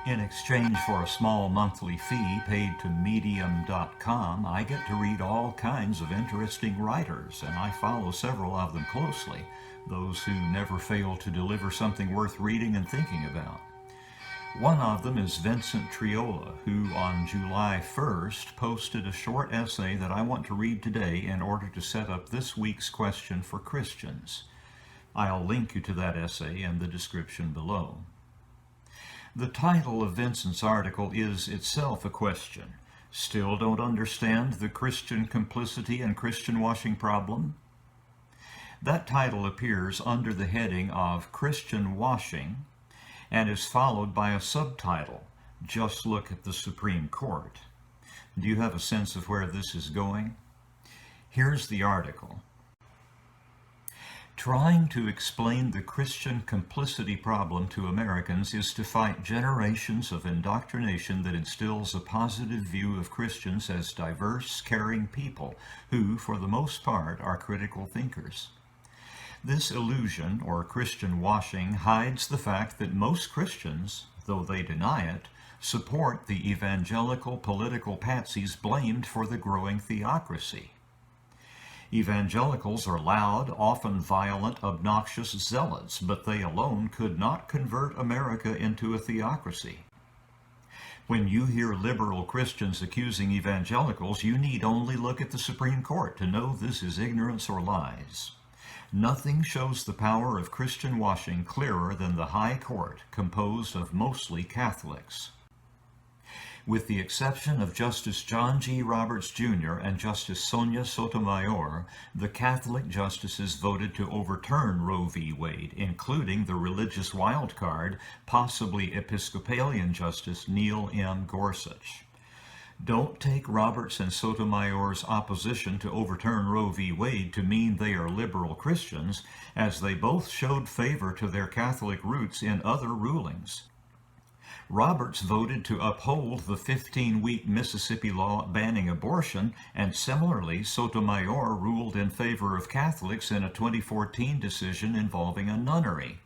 In exchange for a small monthly fee paid to Medium.com, I get to read all kinds of interesting writers, and I follow several of them closely, those who never fail to deliver something worth reading and thinking about. One of them is Vincent Triola, who on July 1st posted a short essay that I want to read today in order to set up this week's question for Christians. I'll link you to that essay in the description below. The title of Vincent's article is itself a question. Still don't understand the Christian complicity and Christian washing problem? That title appears under the heading of Christian Washing and is followed by a subtitle, Just Look at the Supreme Court. Do you have a sense of where this is going? Here's the article. Trying to explain the Christian complicity problem to Americans is to fight generations of indoctrination that instills a positive view of Christians as diverse, caring people who, for the most part, are critical thinkers. This illusion, or Christian washing, hides the fact that most Christians, though they deny it, support the evangelical political patsies blamed for the growing theocracy. Evangelicals are loud, often violent, obnoxious zealots, but they alone could not convert America into a theocracy. When you hear liberal Christians accusing evangelicals, you need only look at the Supreme Court to know this is ignorance or lies. Nothing shows the power of Christian washing clearer than the High Court, composed of mostly Catholics. With the exception of Justice John G. Roberts, Jr. and Justice Sonia Sotomayor, the Catholic justices voted to overturn Roe v. Wade, including the religious wildcard, possibly Episcopalian Justice Neil M. Gorsuch. Don't take Roberts and Sotomayor's opposition to overturn Roe v. Wade to mean they are liberal Christians, as they both showed favor to their Catholic roots in other rulings. Roberts voted to uphold the 15-week Mississippi law banning abortion, and similarly, Sotomayor ruled in favor of Catholics in a 2014 decision involving a nunnery.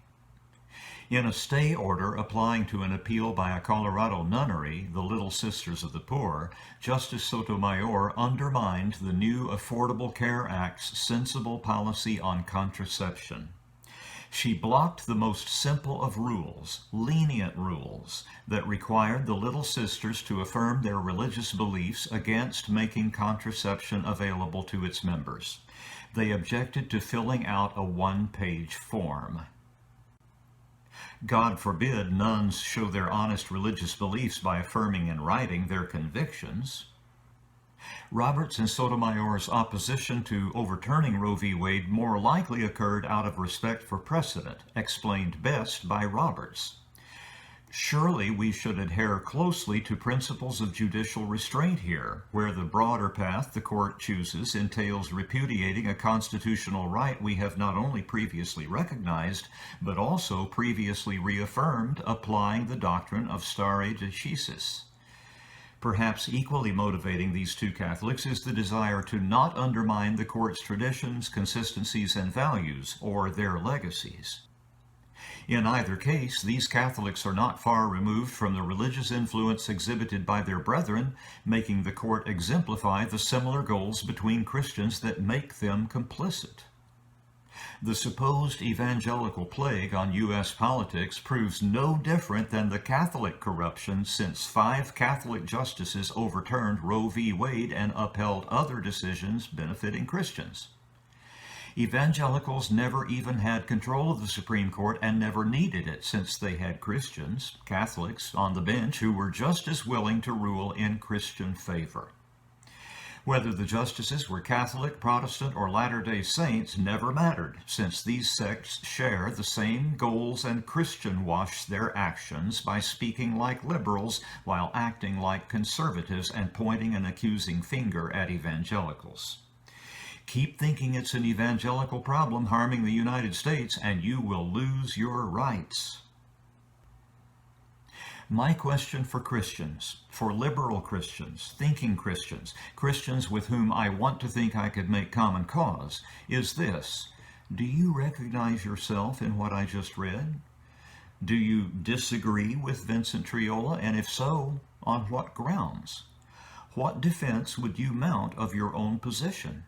In a stay order applying to an appeal by a Colorado nunnery, the Little Sisters of the Poor, Justice Sotomayor undermined the new Affordable Care Act's sensible policy on contraception. She blocked the most simple of rules, lenient rules, that required the Little Sisters to affirm their religious beliefs against making contraception available to its members. They objected to filling out a one-page form. God forbid nuns show their honest religious beliefs by affirming in writing their convictions. Roberts and Sotomayor's opposition to overturning Roe v. Wade more likely occurred out of respect for precedent, explained best by Roberts. Surely we should adhere closely to principles of judicial restraint here, where the broader path the court chooses entails repudiating a constitutional right we have not only previously recognized, but also previously reaffirmed, applying the doctrine of stare decisis. Perhaps equally motivating these two Catholics is the desire to not undermine the court's traditions, consistencies, and values, or their legacies. In either case, these Catholics are not far removed from the religious influence exhibited by their brethren, making the court exemplify the similar goals between Christians that make them complicit. The supposed evangelical plague on U.S. politics proves no different than the Catholic corruption since 5 Catholic justices overturned Roe v. Wade and upheld other decisions benefiting Christians. Evangelicals never even had control of the Supreme Court and never needed it, since they had Christians, Catholics, on the bench who were just as willing to rule in Christian favor. Whether the justices were Catholic, Protestant, or Latter-day Saints never mattered, since these sects share the same goals and Christian wash their actions by speaking like liberals while acting like conservatives and pointing an accusing finger at evangelicals. Keep thinking it's an evangelical problem harming the United States, and you will lose your rights. My question for Christians, for liberal Christians, thinking Christians, Christians with whom I want to think I could make common cause, is this: do you recognize yourself in what I just read? Do you disagree with Vincent Triola, and if so, on what grounds? What defense would you mount of your own position?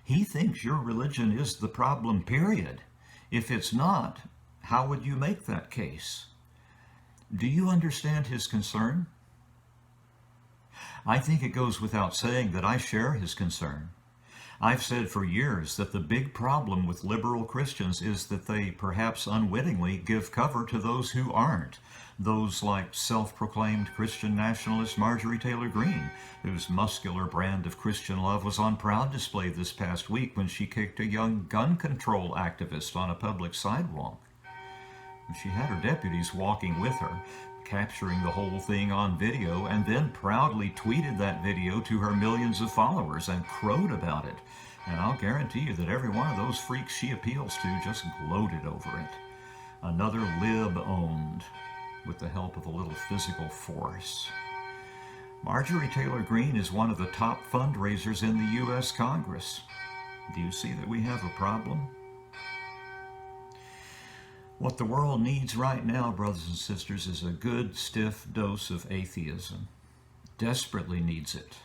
He thinks your religion is the problem, period. If it's not, how would you make that case? Do you understand his concern? I think it goes without saying that I share his concern. I've said for years that the big problem with liberal Christians is that they perhaps unwittingly give cover to those who aren't. Those like self-proclaimed Christian nationalist Marjorie Taylor Greene, whose muscular brand of Christian love was on proud display this past week when she kicked a young gun control activist on a public sidewalk. She had her deputies walking with her, capturing the whole thing on video, and then proudly tweeted that video to her millions of followers and crowed about it. And I'll guarantee you that every one of those freaks she appeals to just gloated over it. Another lib owned, with the help of a little physical force. Marjorie Taylor Greene is one of the top fundraisers in the U.S. Congress. Do you see that we have a problem? What the world needs right now, brothers and sisters, is a good, stiff dose of atheism. Desperately needs it.